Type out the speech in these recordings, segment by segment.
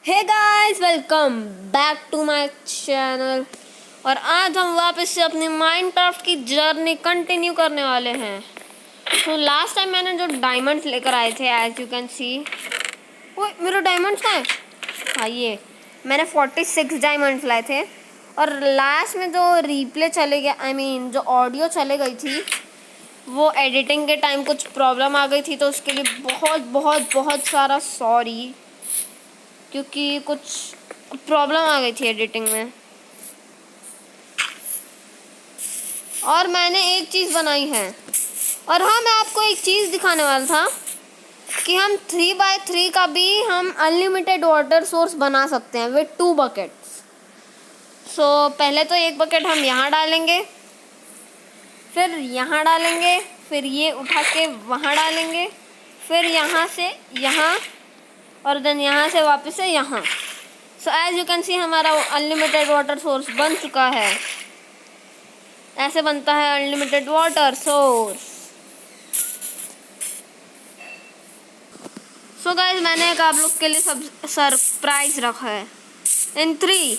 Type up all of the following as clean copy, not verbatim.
Hey guys, welcome back to my channel. और आज हम वापस से अपनी माइनक्राफ्ट की जर्नी कंटिन्यू करने वाले हैं। तो लास्ट टाइम मैंने जो डायमंड्स लेकर आए थे, एज यू कैन सी। ओए, मेरे डायमंड्स कहाँ हैं? हाँ, ये मैंने 46 डायमंड्स लाए थे। और लास्ट में जो रिप्ले चले गया, जो ऑडियो चले गई थी, वो एडिटिंग के टाइम कुछ प्रॉब्लम आ गई थी, तो उसके लिए बहुत बहुत बहुत सारा सॉरी, क्योंकि कुछ प्रॉब्लम आ गई थी एडिटिंग में। और मैंने एक चीज़ बनाई है। और हाँ, मैं आपको एक चीज़ दिखाने वाला था कि हम 3x3 का भी हम अनलिमिटेड वाटर सोर्स बना सकते हैं विद 2 बकेट्स। सो पहले तो एक बकेट हम यहाँ डालेंगे, फिर यहाँ डालेंगे, फिर ये उठा के वहाँ डालेंगे, फिर यहाँ से यहाँ, और देन यहाँ से वापस से यहाँ। So as you can see हमारा अनलिमिटेड वाटर सोर्स बन चुका है। ऐसे बनता है unlimited water source. So guys, मैंने एक आप लोग के लिए सब सरप्राइज रखा है। इन 3,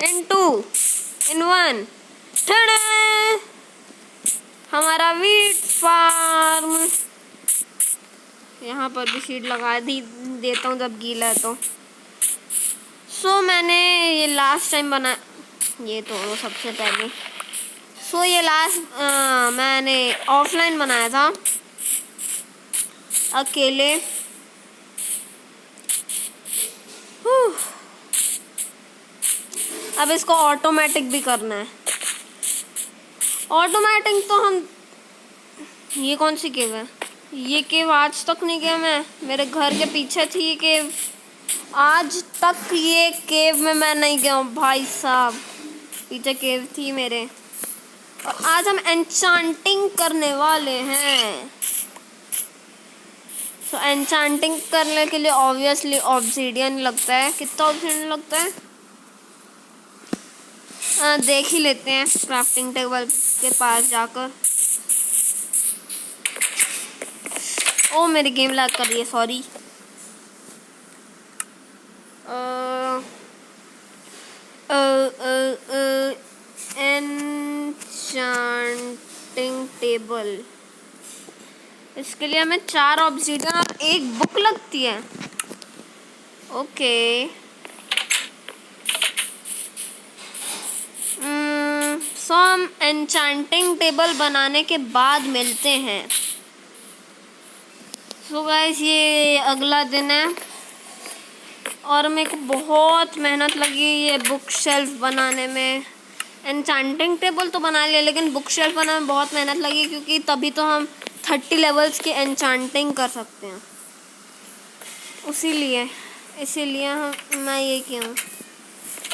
इन 2, इन 1, हमारा वीट फार्म। यहाँ पर भी सीड लगा देता हूँ जब गीला है तो। सो मैंने ये लास्ट टाइम बना, ये तो सबसे पहले। सो ये लास्ट मैंने ऑफलाइन बनाया था अकेले। अब इसको ऑटोमेटिक भी करना है। ऑटोमेटिक तो हम, ये कौन सी केव है? ये केव आज तक नहीं गया मैं। मेरे घर के पीछे थी ये केव, आज तक ये केव में मैं नहीं गया हूँ भाई साहब। पीछे केव थी मेरे। और आज हम एन्चांटिंग करने वाले हैं। तो एन्चांटिंग करने के लिए ऑब्वियसली ऑब्सीडियन लगता है। कितना ऑब्सीडियन लगता है देख ही लेते हैं क्राफ्टिंग टेबल के पास जाकर। ओ, मेरी गेम लैग कर रही है, सॉरी। एन्चांटिंग टेबल, इसके लिए हमें 4 ऑब्सीडियन और 1 बुक लगती है। ओके, सो हम एन्चांटिंग टेबल बनाने के बाद मिलते हैं। सो गाइस, ये अगला दिन है और मेरे को बहुत मेहनत लगी ये बुक शेल्फ बनाने में। एन्चांटिंग टेबल तो बना लिया, लेकिन बुक शेल्फ बनाने में बहुत मेहनत लगी, क्योंकि तभी तो हम 30 लेवल्स की एन्चांटिंग कर सकते हैं। इसीलिए मैं ये किया हूँ।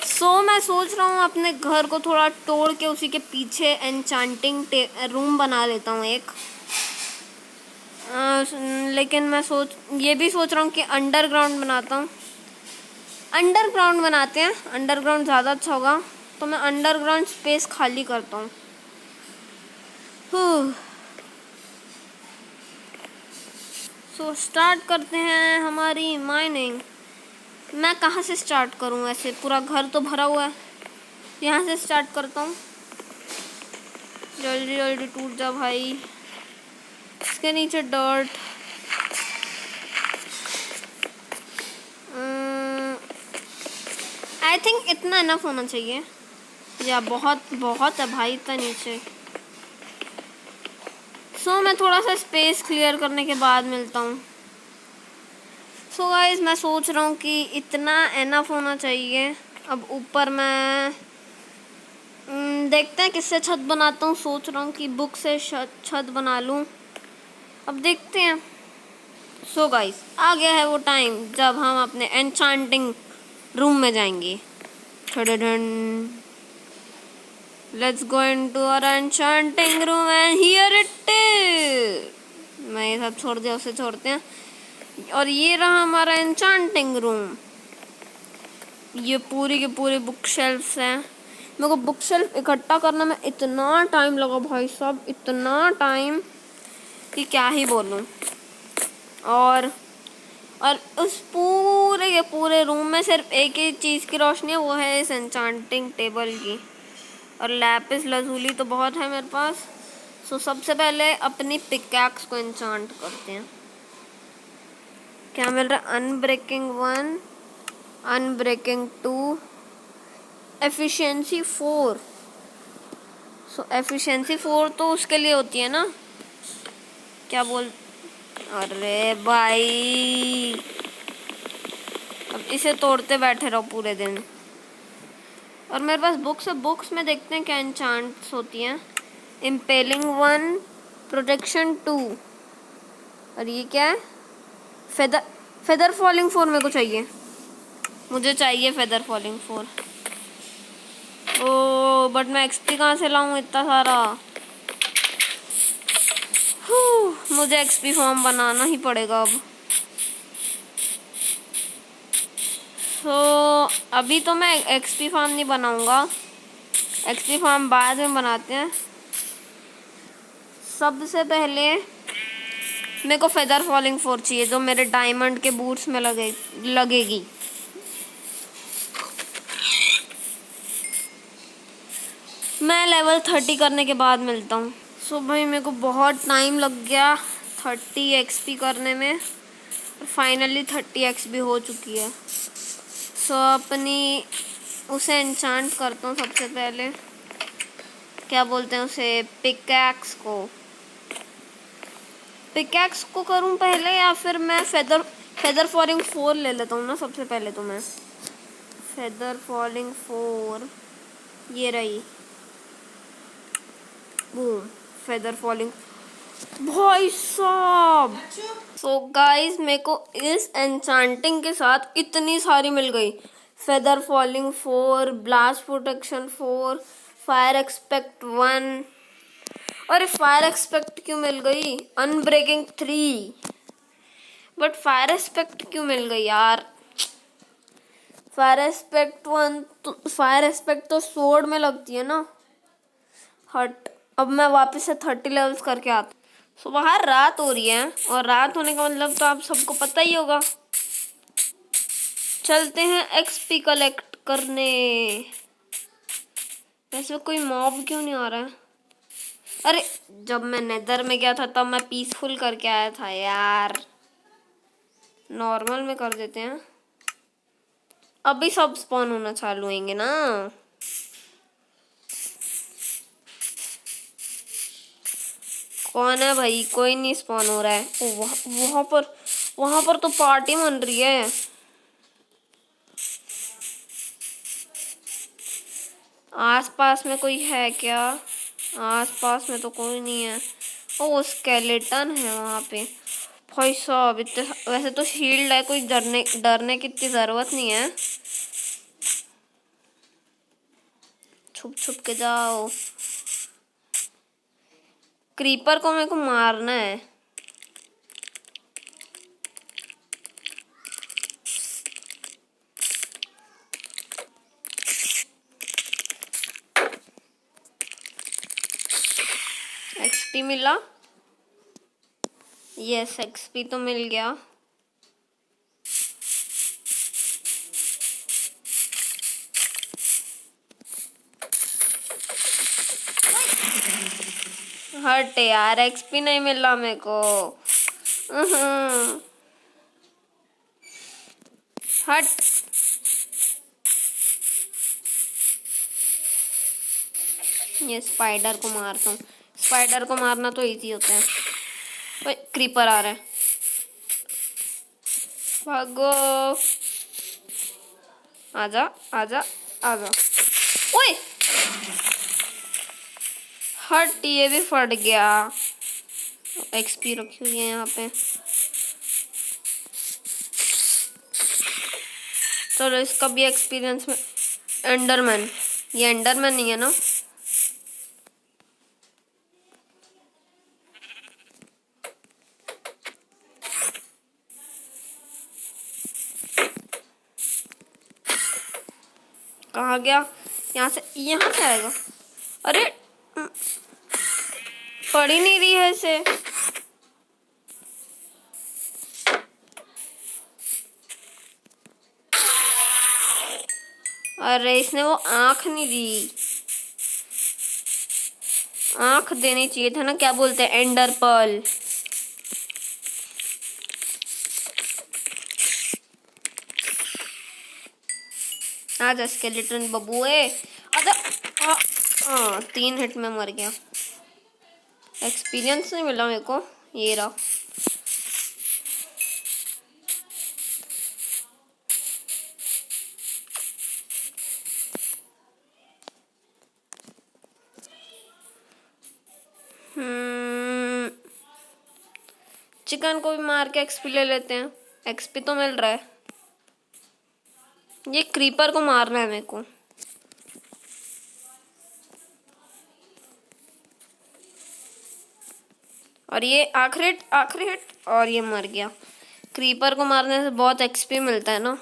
सो मैं सोच रहा हूँ अपने घर को थोड़ा तोड़ के उसी के पीछे एन्चांटिंग रूम बना लेता हूँ एक। लेकिन मैं ये भी सोच रहा हूँ कि अंडरग्राउंड बनाता हूँ। अंडरग्राउंड बनाते हैं, अंडरग्राउंड ज़्यादा अच्छा होगा। तो मैं अंडरग्राउंड स्पेस खाली करता हूँ। सो स्टार्ट करते हैं हमारी माइनिंग। मैं कहाँ से स्टार्ट करूँ? ऐसे पूरा घर तो भरा हुआ है। यहाँ से स्टार्ट करता हूँ। जल्दी जल्दी टूट जा भाई। इसके नीचे डर्ट। आई थिंक इतना इनफ होना चाहिए, या बहुत बहुत है भाई इतना नीचे। सो मैं थोड़ा सा स्पेस क्लियर करने के बाद मिलता हूँ। सो गाइस, मैं सोच रहा हूँ कि इतना इनफ होना चाहिए। अब ऊपर मैं देखते हैं किससे छत बनाता हूँ। सोच रहा हूँ कि बुक से छत बना लूँ। अब देखते हैं। सो गाइस, आ गया है वो टाइम जब हम अपने एन्चांटिंग रूम में जाएंगे। Let's go into our enchanting room and here it is. मैं ये सब छोड़ दिया, उसे छोड़ते हैं। और ये रहा हमारा एन्चांटिंग रूम। ये पूरी के पूरी बुक शेल्फ्स हैं। मेरे को बुक शेल्फ इकट्ठा करने में इतना टाइम लगा भाई साहब, इतना टाइम कि क्या ही बोलूँ। और और उस पूरे के पूरे रूम में सिर्फ एक ही चीज़ की रोशनी है, वो है इस एन्चांटिंग टेबल की। और लैपिस लजूली तो बहुत है मेरे पास। सो सबसे पहले अपनी पिकैक्स को एन्चांट करते हैं। क्या मिल रहा है? Unbreaking 1, unbreaking 2, efficiency 4। सो एफिशिएंसी 4 तो उसके लिए होती है ना, क्या बोल, अरे भाई अब इसे तोड़ते बैठे रहो पूरे दिन। और मेरे पास बुक्स है, बुक्स में देखते हैं क्या एन्चांट्स होती हैं। इम्पेलिंग 1, प्रोटेक्शन 2, और ये क्या है? फेदर फेदर फॉलिंग 4 मेरे को चाहिए, मुझे चाहिए फेदर फॉलिंग 4। ओ बट मैं एक्सपी कहाँ से लाऊं इतना सारा? मुझे एक्सपी फॉर्म बनाना ही पड़ेगा अब। तो अभी तो मैं एक्सपी फार्म नहीं बनाऊंगा, एक्सपी फार्म बाद में बनाते हैं। सबसे पहले मेरे को फेदर फॉलिंग 4 चाहिए, जो मेरे डायमंड के बूट्स में लगेगी। मैं लेवल 30 करने के बाद मिलता हूँ। सो भाई मेरे को बहुत टाइम लग गया 30 एक्सपी करने में, फाइनली 30 एक्सपी हो चुकी है। सो अपनी उसे एन्चांट करता हूँ सबसे पहले, क्या बोलते हैं उसे, पिकैक्स को करूँ पहले, या फिर मैं फेदर फॉलिंग 4 ले लेता हूँ ना सबसे पहले। तो मैं फेदर फॉलिंग 4, ये रही, बूम, फेदर फॉलिंग, भाई साहब। सो गाइस मेरे को इस एन्चांटिंग के साथ इतनी सारी मिल गई। Feather falling 4, blast protection 4, fire expect 1। अरे फायर एक्सपेक्ट क्यों मिल गई? अनब्रेकिंग 3, बट फायर एक्सपेक्ट क्यों मिल गई यार? फायर एक्सपेक्ट 1 तो, फायर एक्सपेक्ट तो स्वॉर्ड में लगती है ना। हट, अब मैं वापस से 30 लेवल्स करके आता। सो बाहर रात हो रही है, और रात होने का मतलब तो आप सबको पता ही होगा। चलते हैं एक्सपी कलेक्ट करने। वैसे कोई मॉब क्यों नहीं आ रहा है? अरे जब मैं नेदर में गया था तब मैं पीसफुल करके आया था यार। नॉर्मल में कर देते हैं, अभी सब स्पॉन होना चालू होंगे ना। कौन है भाई? कोई नहीं स्पॉन हो रहा है। ओ वहां पर तो पार्टी मन रही है। आसपास में कोई है क्या? आसपास में तो कोई नहीं है। ओ स्केलेटन है वहां पे। भाई साहब इतने, वैसे तो शील्ड है, कोई डरने की इतनी जरूरत नहीं है। छुप छुप के जाओ। क्रीपर को मेरे को मारना है। एक्सपी मिला? यस एक्सपी तो मिल गया। हट यार, एक्सपी नहीं मिला मेरे को। हट। ये स्पाइडर को मारता हूँ। स्पाइडर को मारना तो इजी होता है। ओए क्रीपर आ रहा है, भागो। आजा आजा आजा। ओए हट, ये भी फट गया। एक्सपी रखी हुई है यहाँ पे। चलो इसका भी एक्सपीरियंस में। एंडरमैन, ये एंडरमैन नहीं है ना? कहाँ गया? यहाँ से आएगा। अरे पड़ ही नहीं रही है इसे। अरे इसने वो आंख नहीं दी, आंख देनी चाहिए था ना। क्या बोलते हैं, एंडर पर्ल। आजा स्केलेटन बबुए आजा। 3 हिट में मर गया। एक्सपीरियंस नहीं मिला मेरे को। ये रहा। चिकन को भी मार के एक्सपी ले लेते हैं। एक्सपी तो मिल रहा है। ये क्रीपर को मारना है मेरे को। और ये आखिरी हिट और ये मर गया। क्रीपर को मारने से बहुत एक्सपी मिलता है ना।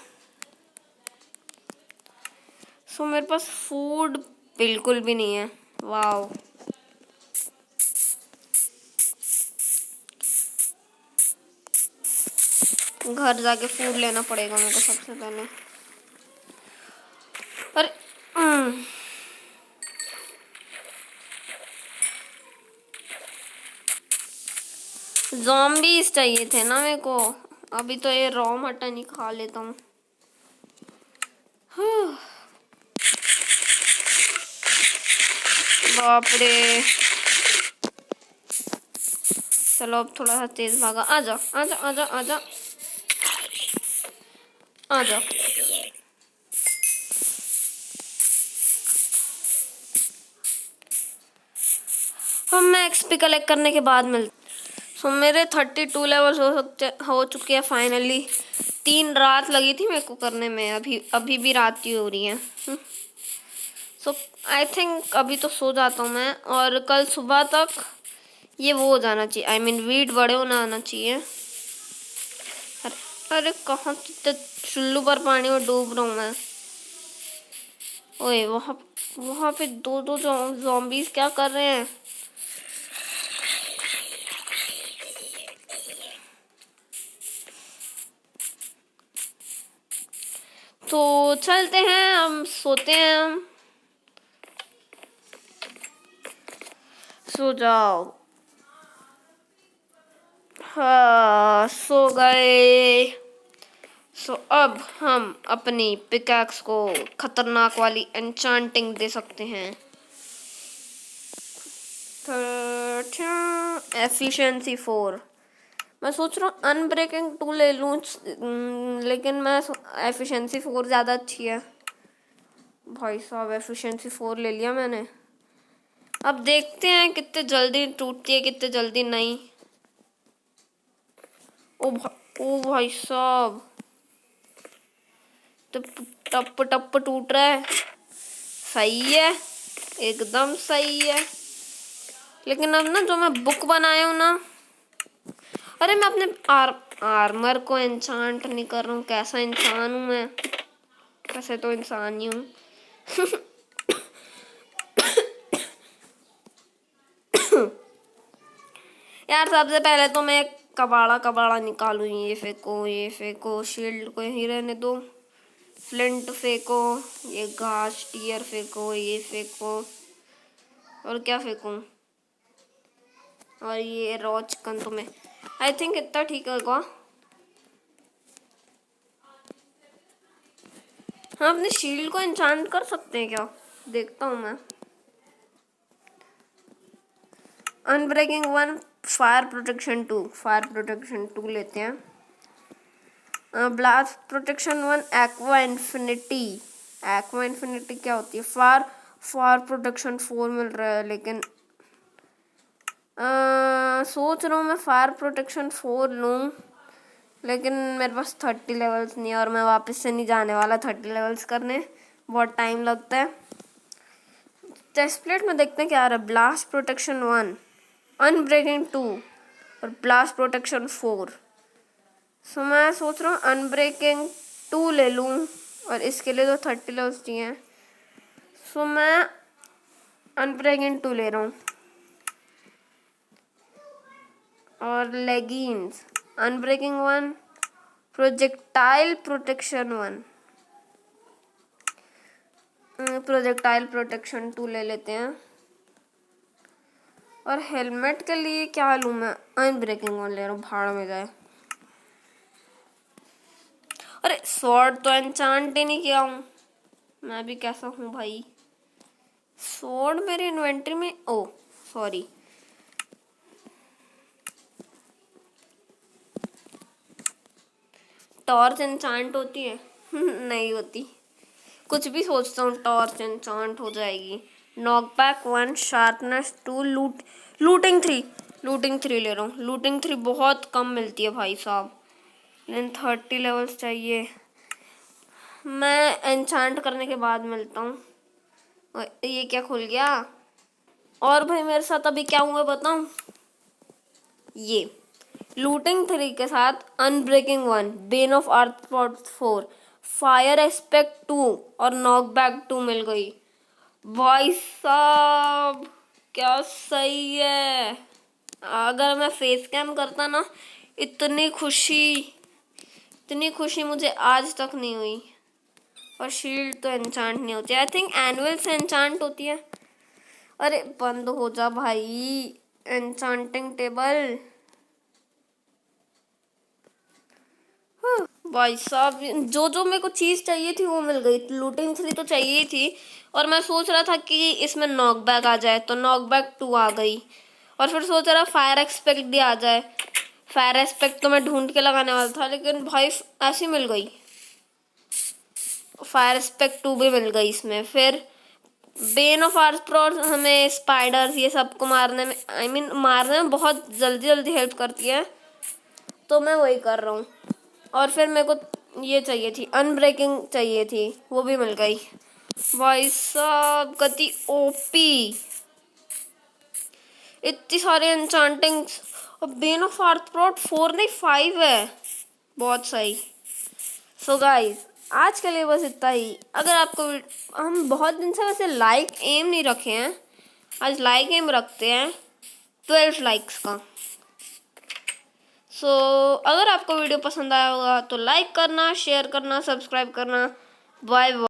सो मेरे पास फूड बिल्कुल भी नहीं है। वाओ। घर जाके फूड लेना पड़ेगा मेरे को सबसे पहले। अरे ज़ॉम्बीज चाहिए थे ना मेरे को। अभी तो ये रॉ मटन ही खा लेता हूँ। बाप रे। चलो अब थोड़ा सा तेज भागा। आजा आजा आजा आजा आजा। हम मैं एक्सपी कलेक्ट करने के बाद मिलते। सो मेरे 32 लेवल्स हो चुके हैं फाइनली। 3 रात लगी थी मेरे को करने में। अभी भी रात ही हो रही है। सो आई थिंक अभी तो सो जाता हूँ मैं। और कल सुबह तक ये वो हो जाना चाहिए। आई मीन वीट बड़े होना आना चाहिए। अरे कहाँ चुल्लू पर पानी में डूब रहा हूँ मैं। ओए वहाँ पे दो ज़ॉम्बीज क्या कर रहे हैं। तो चलते हैं, हम सोते हैं। हम सो जाओ। हाँ सो गए। सो अब हम अपनी पिकैक्स को खतरनाक वाली एन्चांटिंग दे सकते हैं। एफिशिएंसी 4। मैं सोच रहा हूँ अनब्रेकिंग 2 ले लूँ, लेकिन मैं एफिशिएंसी 4 ज़्यादा अच्छी है। भाई साहब एफिशिएंसी 4 ले लिया मैंने। अब देखते हैं कितने जल्दी टूटती है कितने जल्दी नहीं। ओ भाई साहब टप टप टूट रहा है। सही है, एकदम सही है। लेकिन अब ना जो मैं बुक बनाया हूँ ना, अरे मैं अपने आर्मर को एन्चांट नहीं कर रहा हूँ। कैसा इंसान हूँ मैं। वैसे तो इंसान ही हूँ। यार सबसे पहले तो मैं कबाड़ा निकालूं। ये फेंको शील्ड को यहीं रहने दो। फ्लिंट फेंको, ये घास टीयर फेंको, ये फेंको। और क्या फेंकूं। और ये रॉ चिकन तो मैं आई थिंक इतना ठीक होगा। हाँ अपने शील्ड को एन्चांट कर सकते हैं क्या, देखता हूँ मैं। अनब्रेकिंग 1, फायर प्रोटेक्शन 2 लेते हैं। ब्लास्ट प्रोटेक्शन 1, एक्वा इन्फिनिटी क्या होती है। फायर प्रोटेक्शन 4 मिल रहा है, लेकिन सोच रहा हूँ मैं फायर प्रोटेक्शन 4 लूँ, लेकिन मेरे पास 30 लेवल्स नहीं है और मैं वापस से नहीं जाने वाला 30 लेवल्स करने। बहुत टाइम लगता है। चेस्ट प्लेट में देखते हैं क्या आ रहा है। ब्लास्ट प्रोटेक्शन 1, अनब्रेकिंग 2 और ब्लास्ट प्रोटेक्शन 4। सो मैं सोच रहा हूँ अनब्रेकिंग 2 ले लूँ और इसके लिए तो 30 लेवल्स चाहिए। सो मैं अनब्रेकिंग 2 ले रहा हूँ। और leggings unbreaking 1, projectile protection 1। Projectile protection 2 ले लेते हैं। और हेलमेट के लिए क्या लूँ मैं? अनब्रेकिंग 1 ले रहा हूँ, भाड़ में जाए। अरे स्वॉर्ड तो एन्चांट ही नहीं किया हूँ मैं, भी कैसा हूँ भाई। स्वॉर्ड मेरे इन्वेंटरी में, ओ सॉरी, टॉर्च एन्चांट होती है? नहीं होती। कुछ भी सोचता हूँ टॉर्च एन्चांट हो जाएगी। नॉकबैक 1, शार्पनेस 2, लूटिंग 3 ले रहा हूँ। लूटिंग 3 बहुत कम मिलती है भाई साहब, लेकिन 30 लेवल्स चाहिए। मैं एन्चांट करने के बाद मिलता हूँ। ये क्या खुल गया? और भाई मेरे साथ अभी क्या हुआ बताऊँ? ये लूटिंग 3 के साथ unbreaking 1, Ben of earth 4, fire aspect 2 और नॉकबैक 2 मिल गई। भाई साहब क्या सही है। अगर मैं फेस कैम करता ना, इतनी खुशी मुझे आज तक नहीं हुई। और शील्ड तो एन्चांट नहीं होती, आई थिंक एनुअल से एन्चांट होती है। अरे बंद हो जा भाई एन्चांटिंग टेबल। भाई साहब जो मेरे को चीज़ चाहिए थी वो मिल गई। लूटिंग 3 तो चाहिए ही थी, और मैं सोच रहा था कि इसमें नॉकबैक आ जाए, तो नॉकबैक 2 आ गई। और फिर सोच रहा फायर एक्सपेक्ट भी आ जाए। फायर एक्सपेक्ट तो मैं ढूंढ के लगाने वाला था, लेकिन भाई ऐसी मिल गई। फायर एक्सपेक्ट 2 भी मिल गई इसमें। फिर बेन ऑफ आर्थ्रोड हमें स्पाइडर्स ये सबको मारने में, मारने में बहुत जल्दी हेल्प करती है, तो मैं वही कर रहा हूँ। और फिर मेरे को ये चाहिए थी, अनब्रेकिंग चाहिए थी, वो भी मिल गई। भाई साहब गति ओपी, इतनी सारे एन्चांटिंग्स। और बेन ऑफ आर्थ्रोड 4 नहीं 5 है, बहुत सही। सो गाइस आज के लिए बस इतना ही। अगर आपको, हम बहुत दिन से वैसे लाइक एम नहीं रखे हैं, आज लाइक एम रखते हैं 12 लाइक्स का। सो अगर आपको वीडियो पसंद आया होगा तो लाइक करना, शेयर करना, सब्सक्राइब करना। Bye bye.